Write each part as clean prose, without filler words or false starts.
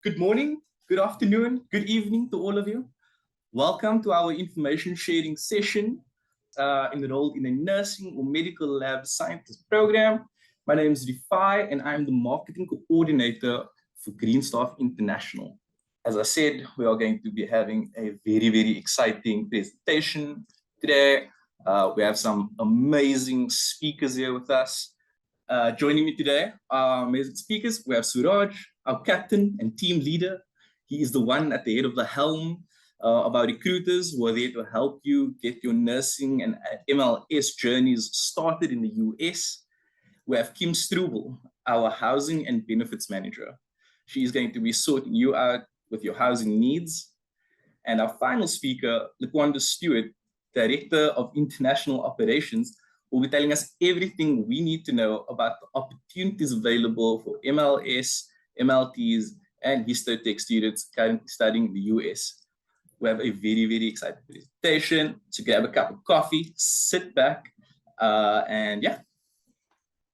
Good morning, good afternoon, good evening to all of you. Welcome to our information sharing session enrolled in a nursing or medical lab scientist program. My name is Rifai and I'm the marketing coordinator for Greenstaff International. As I said, we are going to be having a very exciting presentation today. We have some amazing speakers here with us. Joining me today are amazing speakers. We have Suraj, our captain and team leader. He is the one at the head of the helm of our recruiters who are there to help you get your nursing and MLS journeys started in the US. We have Kim Strubel, our housing and benefits manager. She is going to be sorting you out with your housing needs. And our final speaker, Laquanda Stewart, Director of International Operations, will be telling us everything we need to know about the opportunities available for MLS, MLTs, and Histotech students currently studying in the US. We have a very exciting presentation. So grab a cup of coffee, sit back, and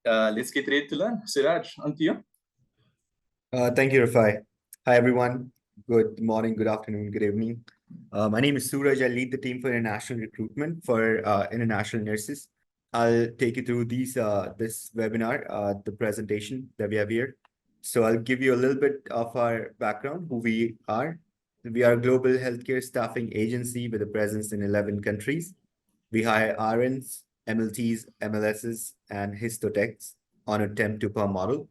let's get ready to learn. Siraj, on to you. Thank you, Rafai. Hi, everyone. Good morning, good afternoon, good evening. My name is Suraj. I lead the team for international recruitment for international nurses. I'll take you through this webinar, the presentation that we have here. So I'll give you a little bit of our background, who we are. We are a global healthcare staffing agency with a presence in 11 countries. We hire RNs, MLTs, MLSs, and Histotechs on a temp to perm model.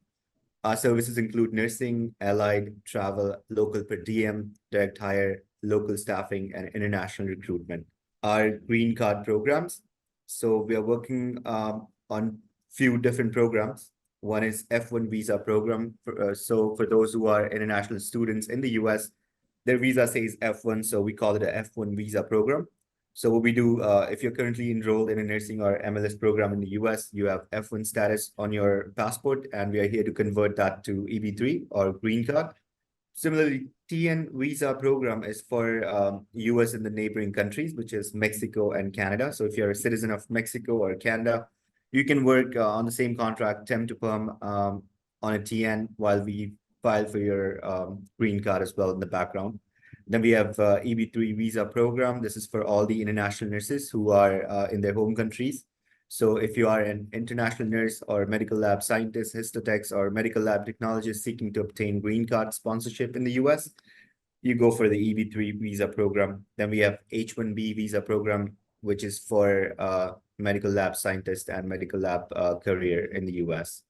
Our services include nursing, allied, travel, local per diem, direct hire, local staffing, and international recruitment. Our green card programs. So we are working on few different programs. One is F1 visa program. So for those who are international students in the US, their visa says F1, so we call it a F1 visa program. So what we do, if you're currently enrolled in a nursing or MLS program in the US, you have F1 status on your passport, and we are here to convert that to EB3 or green card. Similarly, TN visa program is for US and the neighboring countries, which is Mexico and Canada. So if you're a citizen of Mexico or Canada, you can work on the same contract, temp to perm, on a TN while we file for your green card as well in the background. Then we have EB3 visa program. This is for all the international nurses who are in their home countries. So if you are an international nurse or medical lab scientist, histotechs, or medical lab technologist seeking to obtain green card sponsorship in the US, you go for the EB3 visa program. Then we have H1B visa program, which is for medical lab scientist and medical lab career in the US.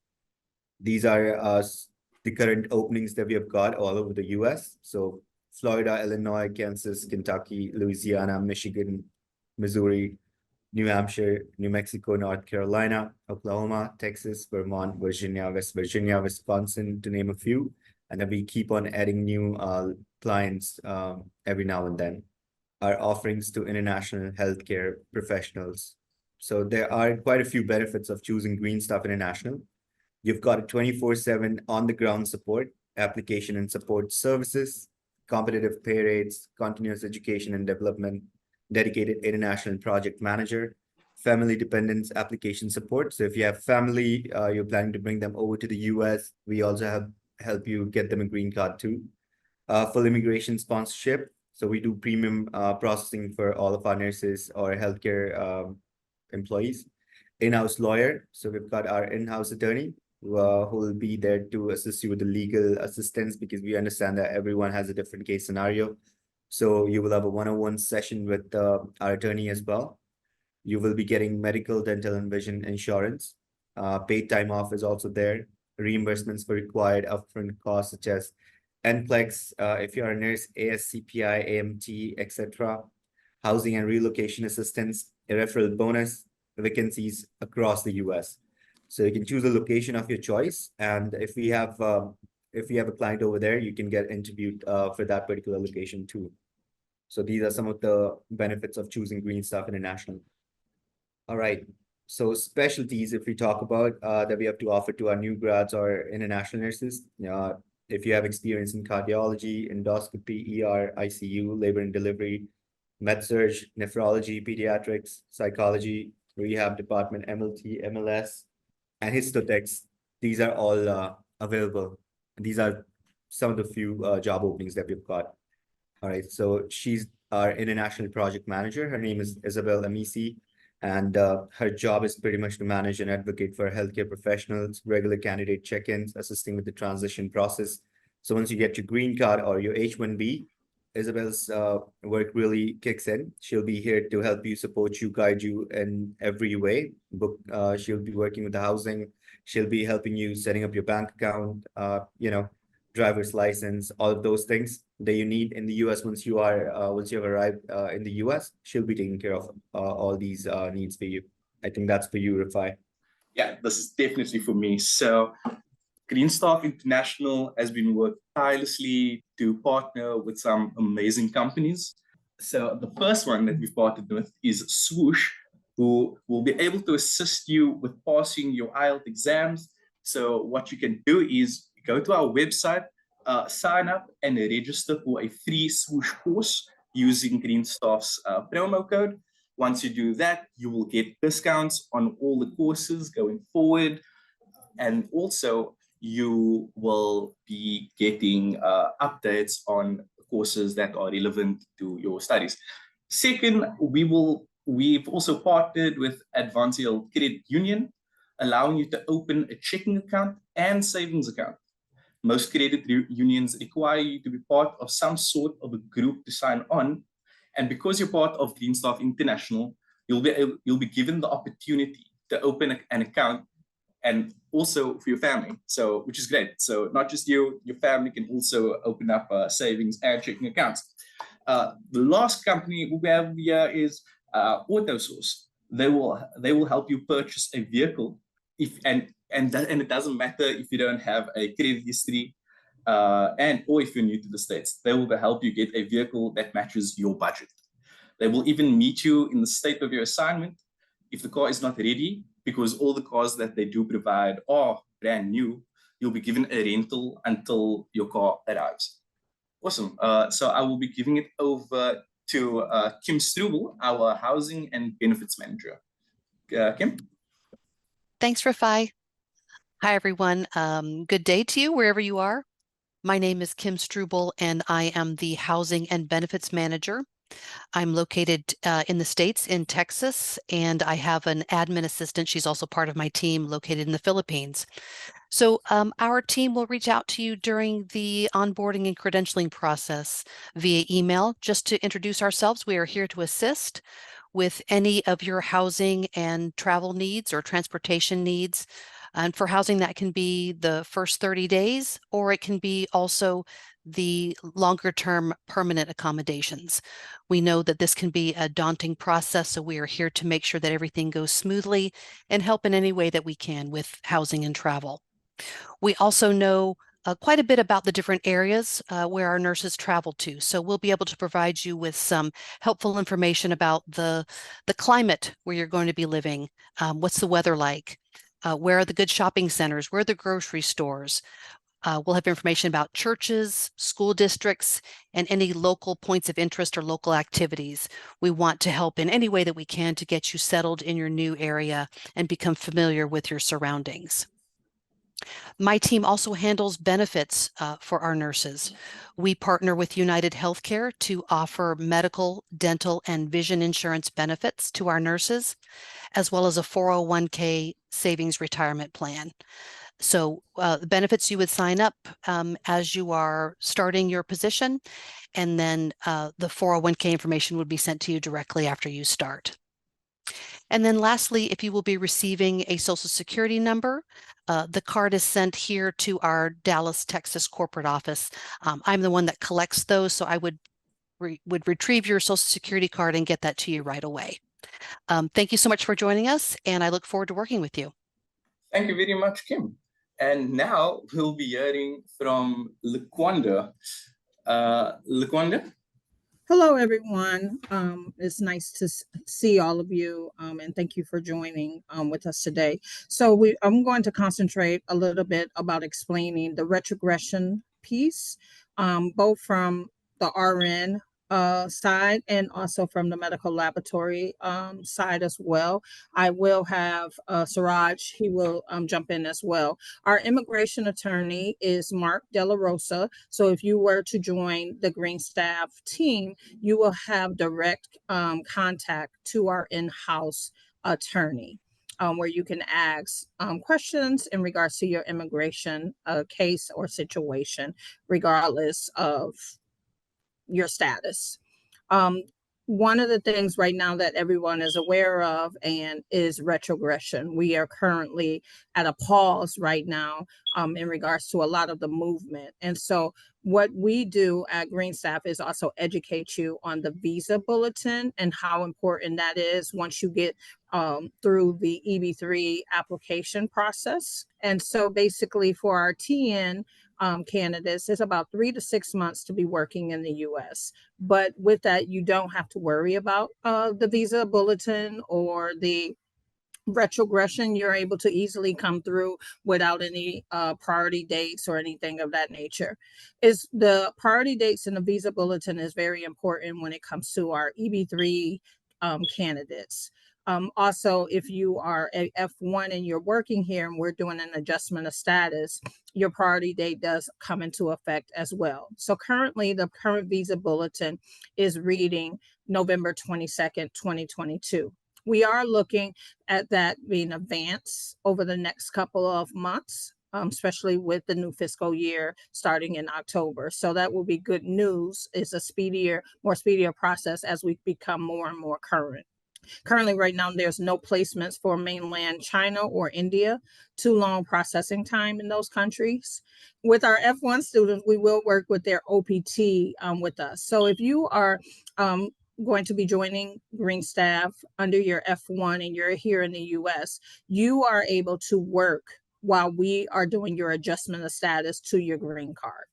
These are the current openings that we have got all over the US. So Florida, Illinois, Kansas, Kentucky, Louisiana, Michigan, Missouri, New Hampshire, New Mexico, North Carolina, Oklahoma, Texas, Vermont, Virginia, West Virginia, Wisconsin, to name a few. And then we keep on adding new clients every now and then. Our offerings to international healthcare professionals. So there are quite a few benefits of choosing Greenstaff International. You've got a 24/7 on-the-ground support, application and support services, competitive pay rates, continuous education and development, dedicated international project manager, family dependence application support. So if you have family, you're planning to bring them over to the US, we also help you get them a green card too. Full immigration sponsorship. So we do premium processing for all of our nurses or healthcare employees. In-house lawyer. So we've got our in-house attorney who will be there to assist you with the legal assistance, because we understand that everyone has a different case scenario. So you will have a one-on-one session with our attorney as well. You will be getting medical, dental, and vision insurance. Paid time off is also there. Reimbursements for required upfront costs such as NPLEX, if you're a nurse, ASCPI, AMT, etc. Housing and relocation assistance, a referral bonus, vacancies across the US. So you can choose a location of your choice, and if we have a client over there, you can get interviewed for that particular location too. So these are some of the benefits of choosing Greenstaff International. All right. So specialties, if we talk about that we have to offer to our new grads or international nurses, if you have experience in cardiology, endoscopy, ER, ICU, labor and delivery, med-surg, nephrology, pediatrics, psychology, rehab department, MLT, MLS, and histotechs, these are all available. These are some of the few job openings that we've got. All right, so she's our international project manager. Her name is Isabel Amisi, and her job is pretty much to manage and advocate for healthcare professionals, regular candidate check-ins, assisting with the transition process. So once you get your green card or your H-1B, Isabel's work really kicks in. She'll be here to help you, support you, guide you in every way. She'll be working with the housing. She'll be helping you setting up your bank account, driver's license, all of those things that you need in the US once you have arrived in the US. She'll be taking care of all these needs for you. I think that's for you, Rafai. Yeah, this is definitely for me. So Greenstaff International has been working tirelessly to partner with some amazing companies. So the first one that we've partnered with is Swoosh, who will be able to assist you with passing your IELTS exams. So what you can do is go to our website, sign up and register for a free Swoosh course using Greenstaff's promo code. Once you do that, you will get discounts on all the courses going forward. And also, you will be getting updates on courses that are relevant to your studies. Second, we've also partnered with Advancial Credit Union, allowing you to open a checking account and savings account. Most credit unions require you to be part of some sort of a group to sign on. And because you're part of Greenstaff International, you'll be given the opportunity to open an account and also for your family, so which is great. So not just you, your family can also open up savings and checking accounts. The last company we have here is AutoSource. They will help you purchase a vehicle and it doesn't matter if you don't have a credit history or if you're new to the States. They will help you get a vehicle that matches your budget. They will even meet you in the state of your assignment if the car is not ready, because all the cars that they do provide are brand new. You'll be given a rental until your car arrives. Awesome. So I will be giving it over to Kim Strubel, our Housing and Benefits Manager. Kim? Thanks, Rafai. Hi, everyone. Good day to you, wherever you are. My name is Kim Strubel, and I am the Housing and Benefits Manager. I'm located in the States, in Texas, and I have an admin assistant. She's also part of my team located in the Philippines. So our team will reach out to you during the onboarding and credentialing process via email. Just to introduce ourselves, we are here to assist with any of your housing and travel needs or transportation needs. And for housing, that can be the first 30 days, or it can be also the longer term permanent accommodations. We know that this can be a daunting process, so we are here to make sure that everything goes smoothly and help in any way that we can with housing and travel. We also know quite a bit about the different areas where our nurses travel to. So we'll be able to provide you with some helpful information about the climate where you're going to be living. What's the weather like? Where are the good shopping centers? Where are the grocery stores? We'll have information about churches, school districts, and any local points of interest or local activities. We want to help in any way that we can to get you settled in your new area and become familiar with your surroundings. My team also handles benefits for our nurses. We partner with United Healthcare to offer medical, dental, and vision insurance benefits to our nurses, as well as a 401k savings retirement plan. So the benefits, you would sign up as you are starting your position, and then the 401k information would be sent to you directly after you start. And then lastly, if you will be receiving a Social Security number, the card is sent here to our Dallas, Texas corporate office. I'm the one that collects those, so I would retrieve your Social Security card and get that to you right away. Thank you so much for joining us, and I look forward to working with you. Thank you very much, Kim. And now we'll be hearing from Laquanda. Laquanda? Hello, everyone. It's nice to see all of you, and thank you for joining with us today. So I'm going to concentrate a little bit about explaining the retrogression piece, both from the RN side and also from the medical laboratory side as well. I will have Siraj, he will jump in as well. Our immigration attorney is Mark Della Rosa. So if you were to join the Greenstaff team, you will have direct contact to our in-house attorney. Where you can ask questions in regards to your immigration case or situation, regardless of your status. One of the things right now that everyone is aware of and is retrogression. We are currently at a pause right now in regards to a lot of the movement. And so what we do at Greenstaff is also educate you on the visa bulletin and how important that is once you get through the EB3 application process. And so basically for our TN candidates, it's about 3 to 6 months to be working in the US. But with that, you don't have to worry about the visa bulletin or the retrogression. You're able to easily come through without any priority dates or anything of that nature. Is the priority dates in the visa bulletin is very important when it comes to our EB3 candidates. Also, if you are a F1 and you're working here and we're doing an adjustment of status, your priority date does come into effect as well. So currently, the current visa bulletin is reading November 22nd, 2022. We are looking at that being advanced over the next couple of months, especially with the new fiscal year starting in October. So that will be good news. It's a more speedier process as we become more and more current. Currently, right now, there's no placements for mainland China or India, too long processing time in those countries. With our F1 students, we will work with their OPT with us. So if you are going to be joining Greenstaff under your F1 and you're here in the US, you are able to work while we are doing your adjustment of status to your green card.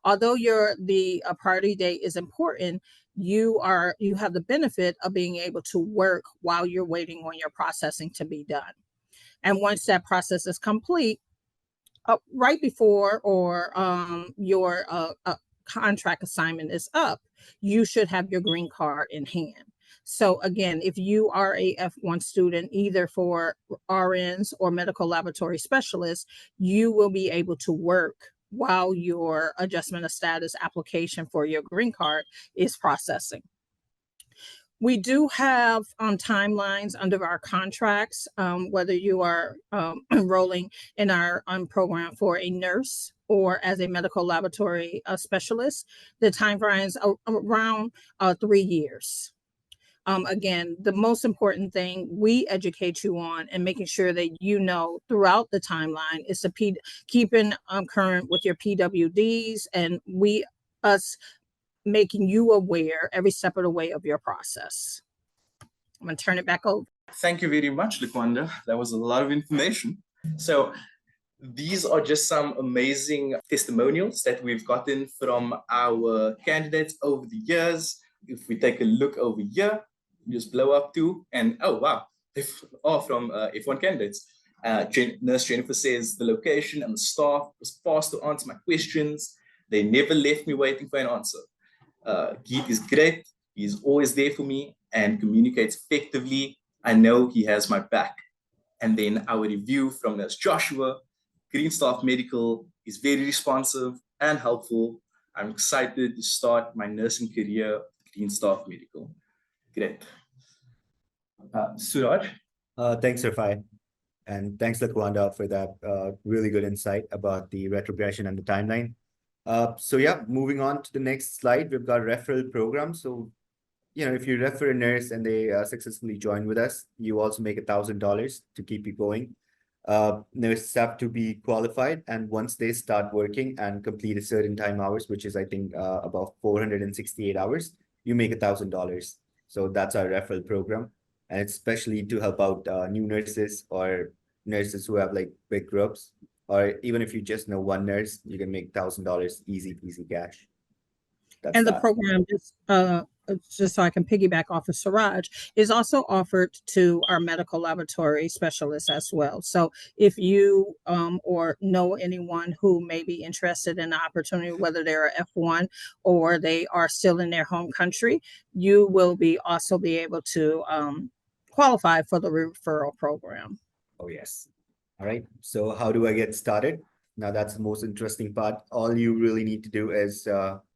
Although the priority date is important, you have the benefit of being able to work while you're waiting on your processing to be done. And once that process is complete, right before or your contract assignment is up, you should have your green card in hand. So again, if you are a F1 student, either for RNs or medical laboratory specialists, you will be able to work while your adjustment of status application for your green card is processing. We do have timelines under our contracts, whether you are enrolling in our program for a nurse or as a medical laboratory specialist. The time frame is around 3 years. Again, the most important thing we educate you on and making sure that you know throughout the timeline is keeping current with your PWDs and us making you aware every step of the way of your process. I'm going to turn it back over. Thank you very much, Laquanda. That was a lot of information. So these are just some amazing testimonials that we've gotten from our candidates over the years. If we take a look over here, just blow up to, and oh wow, they are from F1 candidates. Nurse Jennifer says the location and the staff was fast to answer my questions. They never left me waiting for an answer. Geet is great. He's always there for me and communicates effectively. I know he has my back. And then our review from Nurse Joshua, Greenstaff Medical is very responsive and helpful. I'm excited to start my nursing career at Greenstaff Medical. Great. Suraj? Thanks, Rafai. And thanks, Laquanda, for that really good insight about the retrogression and the timeline. So yeah, moving on to the next slide, we've got referral program. So, you know, if you refer a nurse and they successfully join with us, you also make $1,000 to keep you going. Nurses have to be qualified, and once they start working and complete a certain time hours, which is I think about 468 hours, you make $1,000. So that's our referral program, and it's especially to help out new nurses or nurses who have like big groups, or even if you just know one nurse, you can make $1,000 easy cash. That's And the that. program just just so I can piggyback off of Siraj, is also offered to our medical laboratory specialists as well. So if you or know anyone who may be interested in the opportunity, whether they're a F1 or they are still in their home country, you will also be able to qualify for the referral program. Oh, yes. All right. So how do I get started? Now, that's the most interesting part. All you really need to do is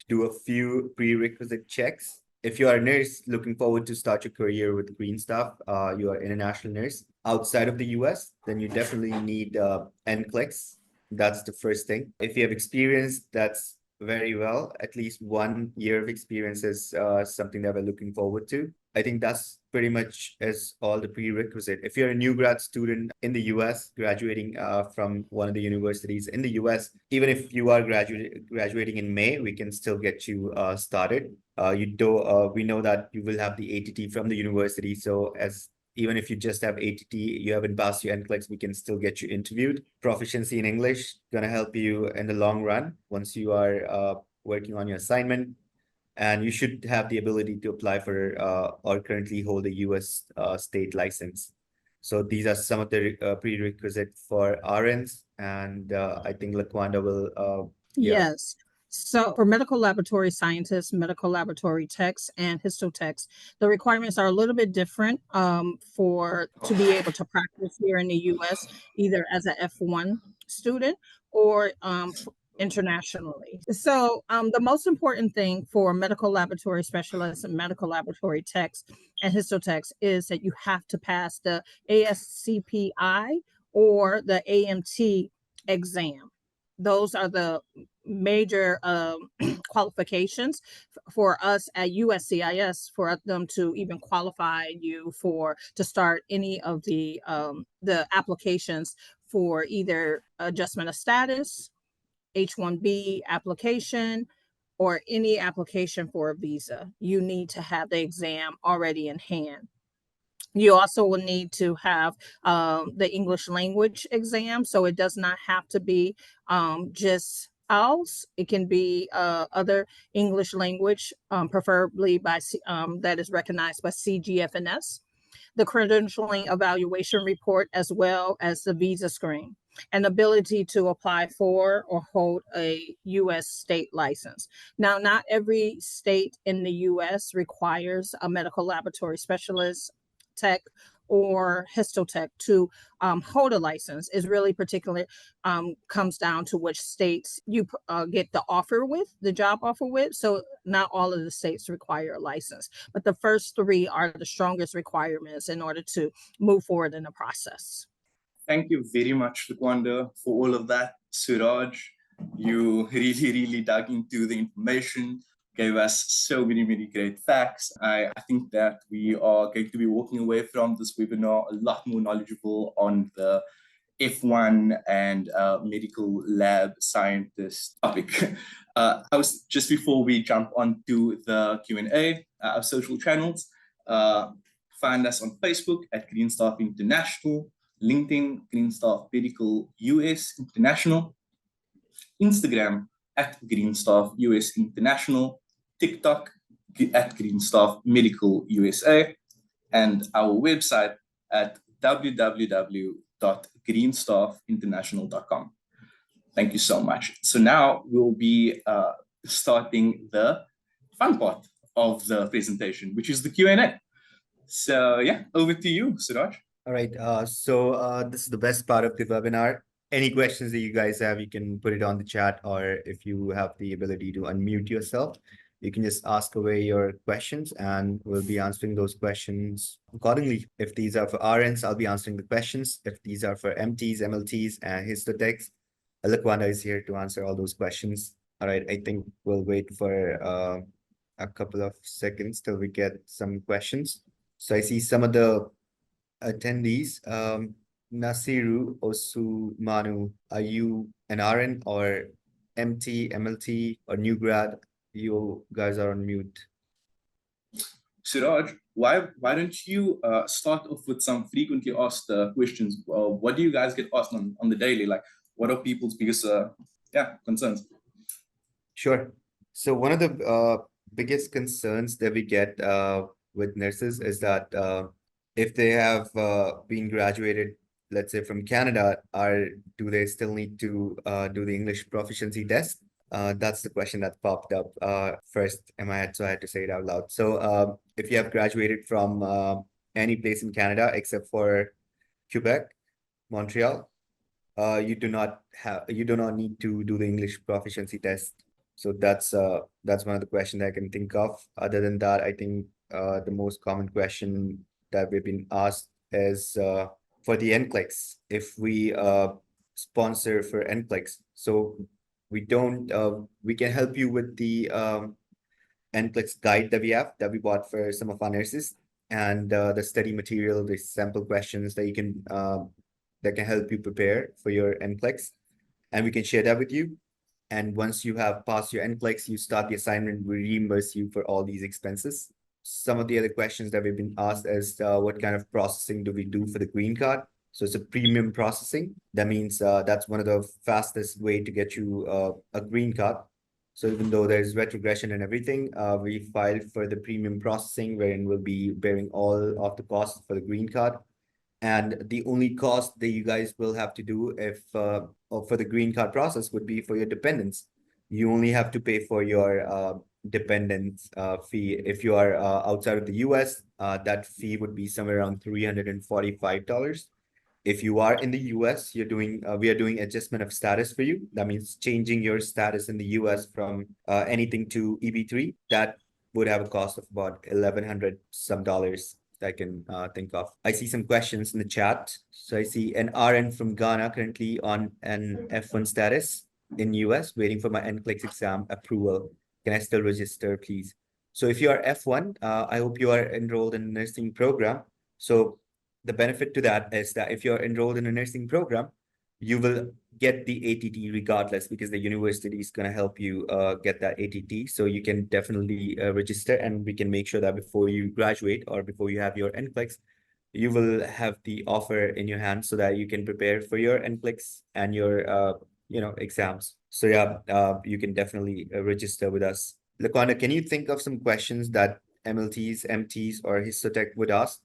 do a few prerequisite checks. If you are a nurse looking forward to start your career with Greenstaff, you are an international nurse outside of the US, then you definitely need NCLEX. That's the first thing. If you have experience, that's very well. At least 1 year of experience is something that we're looking forward to. I think that's pretty much is all the prerequisite. If you're a new grad student in the US, graduating from one of the universities in the US, even if you are graduating in May, we can still get you started. We know that you will have the ATT from the university. So even if you just have ATT, you haven't passed your NCLEX, we can still get you interviewed. Proficiency in English gonna help you in the long run once you are working on your assignment. And you should have the ability to apply for or currently hold a US state license. So these are some of the prerequisites for RNs, and I think Laquanda will. Yes. So for medical laboratory scientists, medical laboratory techs, and histotechs, the requirements are a little bit different to be able to practice here in the U.S., either as an F1 student or internationally. So the most important thing for medical laboratory specialists and medical laboratory techs and histotechs is that you have to pass the ASCPI or the AMT exam. Those are the major qualifications for us at USCIS for them to even qualify you to start any of the applications for either adjustment of status, H-1B application, or any application for a visa. You need to have the exam already in hand. You also will need to have the English language exam. So it does not have to be just IELTS. It can be other English language, preferably that is recognized by CGFNS. The credentialing evaluation report, as well as the visa screen, and ability to apply for or hold a U.S. state license. Now, not every state in the U.S. requires a medical laboratory specialist, tech, or histotech to hold a license. Is really particular comes down to which states you get the job offer with. So not all of the states require a license, but the first three are the strongest requirements in order to move forward in the process. Thank you very much, Laquanda, for all of that. Suraj, you really dug into the information, gave us so many great facts. I think that we are going to be walking away from this webinar a lot more knowledgeable on the F1 and medical lab scientist topic. Just before we jump onto the Q&A, our social channels, find us on Facebook at Greenstaff International, LinkedIn, Greenstaff Medical US International, Instagram at Greenstaff US International, TikTok at Greenstaff Medical USA, and our website at www.greenstaffinternational.com. Thank you so much. So now we'll be starting the fun part of the presentation, which is the Q&A. So yeah, over to you, Suraj. All right. So this is the best part of the webinar. Any questions that you guys have, you can put it on the chat, or if you have the ability to unmute yourself, you can just ask away your questions and we'll be answering those questions accordingly. If these are for RNs, I'll be answering the questions. If these are for MTs, MLTs, and Histotechs, Laquanda is here to answer all those questions. All right, I think we'll wait for a couple of seconds till we get some questions. So I see some of the attendees. Nasiru Osumanu, are you an RN or MT, MLT, or new grad? You guys are on mute. Suraj, why don't you start off with some frequently asked questions? What do you guys get asked on the daily? Like, what are people's biggest concerns? Sure. So one of the biggest concerns that we get with nurses is that if they have been graduated, let's say from Canada, do they still need to do the English proficiency test? That's the question that popped up first in my head, so I had to say it out loud. So if you have graduated from any place in Canada except for Quebec, Montreal, you do not need to do the English proficiency test. So that's one of the questions I can think of. Other than that, I think the most common question that we've been asked is for the NCLEX, if we sponsor for NCLEX. So we don't we can help you with the NCLEX guide that we bought for some of our nurses, and the study material, the sample questions that you can that can help you prepare for your NCLEX, and we can share that with you. And once you have passed your NCLEX, you start the assignment, we reimburse you for all these expenses. Some of the other questions that we've been asked is what kind of processing do we do for the green card? So it's a premium processing. That means that's one of the fastest way to get you a green card. So even though there's retrogression and everything, we filed for the premium processing, wherein we'll be bearing all of the costs for the green card. And the only cost that you guys will have to do if for the green card process would be for your dependents. You only have to pay for your dependents fee. If you are outside of the US, that fee would be somewhere around $345. If you are in the US, we are doing adjustment of status for you. That means changing your status in the US from anything to EB3. That would have a cost of about $1,100 some dollars I can think of. I see some questions in the chat. So I see an RN from Ghana currently on an F1 status in US, waiting for my NCLEX exam approval. Can I still register, please? So if you are F1, I hope you are enrolled in a nursing program. So the benefit to that is that if you're enrolled in a nursing program, you will get the ATT regardless, because the university is going to help you get that ATT. So you can definitely register, and we can make sure that before you graduate or before you have your NCLEX, you will have the offer in your hand so that you can prepare for your NCLEX and your exams. So yeah, you can definitely register with us. Laquanda, can you think of some questions that MLTs, MTs, or Histotech would ask?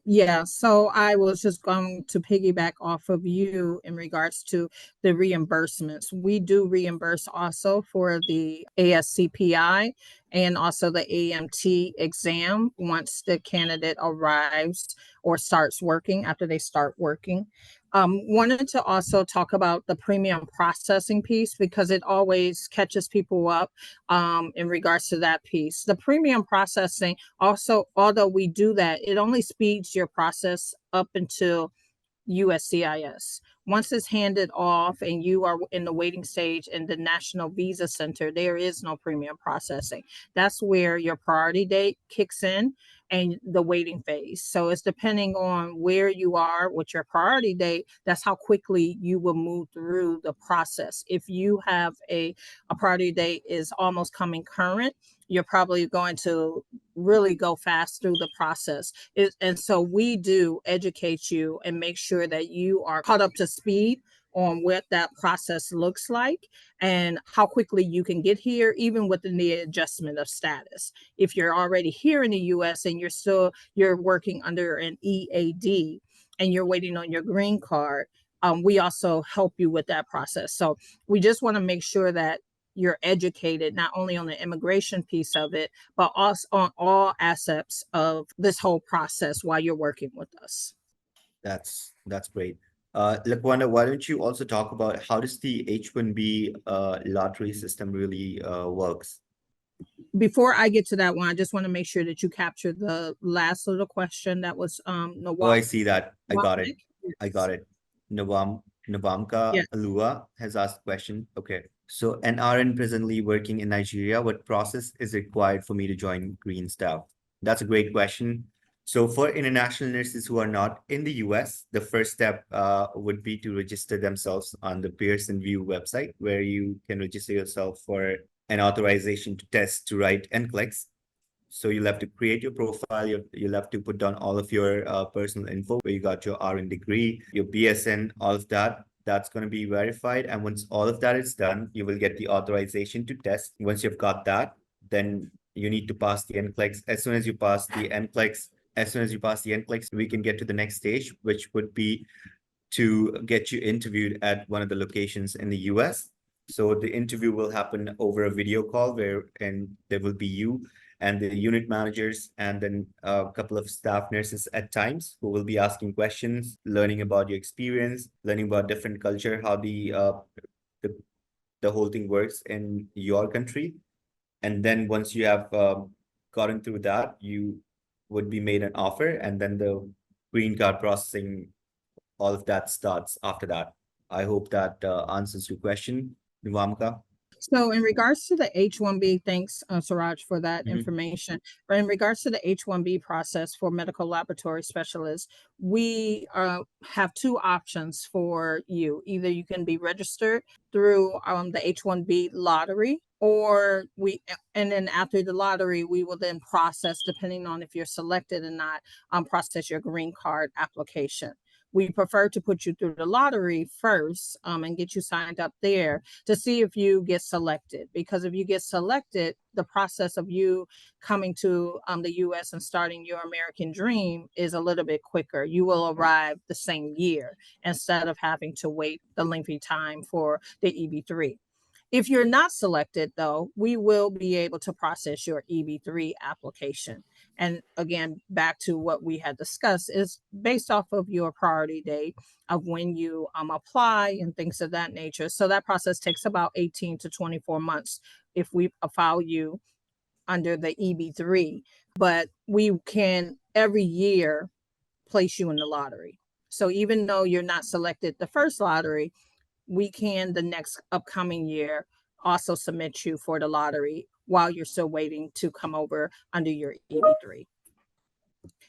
Yeah, so I was just going to piggyback off of you in regards to the reimbursements. We do reimburse also for the ASCPI and also the AMT exam once the candidate arrives or starts working, after they start working. Wanted to also talk about the premium processing piece, because it always catches people up in regards to that piece. The premium processing also, although we do that, it only speeds your process up until USCIS. Once it's handed off and you are in the waiting stage in the National Visa Center, there is no premium processing. That's where your priority date kicks in and the waiting phase. So it's depending on where you are with your priority date, that's how quickly you will move through the process. If you have a priority date is almost coming current, you're probably going to really go fast through the process. And so we do educate you and make sure that you are caught up to speed on what that process looks like and how quickly you can get here, even within the adjustment of status. If you're already here in the US and you're working under an EAD and you're waiting on your green card, we also help you with that process. So we just want to make sure that you're educated not only on the immigration piece of it, but also on all aspects of this whole process while you're working with us. That's great. Laquanda, why don't you also talk about how does the H-1B lottery system really works? Before I get to that one, I just want to make sure that you capture the last little question that was Oh, I see that. I got it. I got it. Navamka Alua has asked a question. Okay. So an RN presently working in Nigeria, what process is required for me to join Greenstaff? That's a great question. So for international nurses who are not in the US, the first step would be to register themselves on the Pearson VUE website, where you can register yourself for an authorization to test to write NCLEX. So you'll have to create your profile. You'll have to put down all of your personal info, where you got your RN degree, your BSN, all of that. That's going to be verified. And once all of that is done, you will get the authorization to test. Once you've got that, then you need to pass the NCLEX. As soon as you pass the NCLEX, we can get to the next stage, which would be to get you interviewed at one of the locations in the US. So the interview will happen over a video call and there will be you and the unit managers and then a couple of staff nurses at times who will be asking questions, learning about your experience, learning about different culture, how the whole thing works in your country. And then once you have gotten through that, you would be made an offer, and then the green card processing, all of that starts after that. I hope that answers your question, Nivamka. So in regards to the H-1B, thanks, Suraj, for that Mhm. information. But in regards to the H-1B process for medical laboratory specialists, we have two options for you. Either you can be registered through the H-1B lottery, or and then after the lottery, we will then process, depending on if you're selected or not, process your green card application. We prefer to put you through the lottery first and get you signed up there to see if you get selected. Because if you get selected, the process of you coming to the US and starting your American dream is a little bit quicker. You will arrive the same year instead of having to wait the lengthy time for the EB-3. If you're not selected, though, we will be able to process your EB-3 application. And again, back to what we had discussed, is based off of your priority date of when you apply and things of that nature. So that process takes about 18 to 24 months if we file you under the EB-3. But we can every year place you in the lottery. So even though you're not selected the first lottery, we can the next upcoming year also submit you for the lottery while you're still waiting to come over under your EB-3.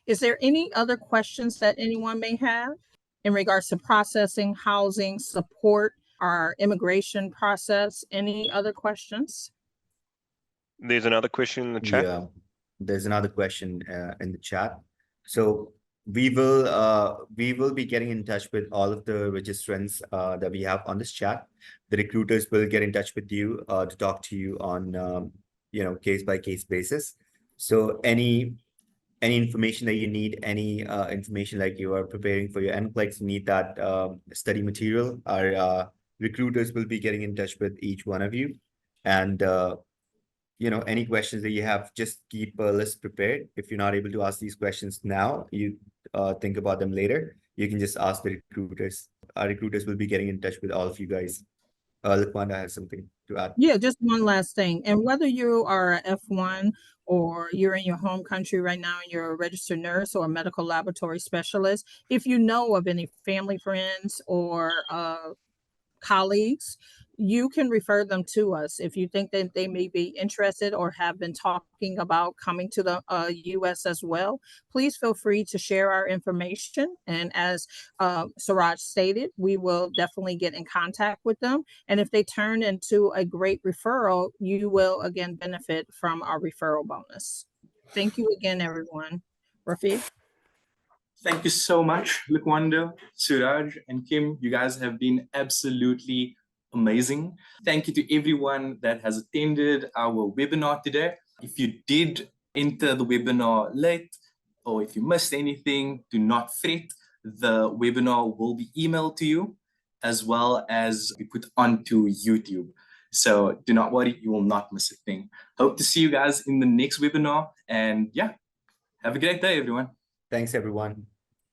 Is there any other questions that anyone may have in regards to processing, housing, support, our immigration process? Any other questions? There's another question in the chat. Yeah, there's another question in the chat. So we will be getting in touch with all of the registrants that we have on this chat. The recruiters will get in touch with you to talk to you on case by case basis. So any information that you need, any information like you are preparing for your NCLEX, you need that study material, our recruiters will be getting in touch with each one of you. And any questions that you have, just keep a list prepared. If you're not able to ask these questions now, you think about them later, you can just ask the recruiters. Our recruiters will be getting in touch with all of you guys. Lakwanda has something to add. Yeah, just one last thing. And whether you are a F1 or you're in your home country right now and you're a registered nurse or a medical laboratory specialist, if you know of any family, friends, or colleagues, you can refer them to us. If you think that they may be interested or have been talking about coming to the US as well, please feel free to share our information. And as Suraj stated, we will definitely get in contact with them. And if they turn into a great referral, you will again benefit from our referral bonus. Thank you again, everyone. Rafiq? Thank you so much, Lakwanda, Suraj, and Kim. You guys have been absolutely amazing. Thank you to everyone that has attended our webinar today. If you did enter the webinar late, or if you missed anything, do not fret. The webinar will be emailed to you, as well as be put onto YouTube. So do not worry, you will not miss a thing. Hope to see you guys in the next webinar. And yeah, have a great day, everyone. Thanks, everyone.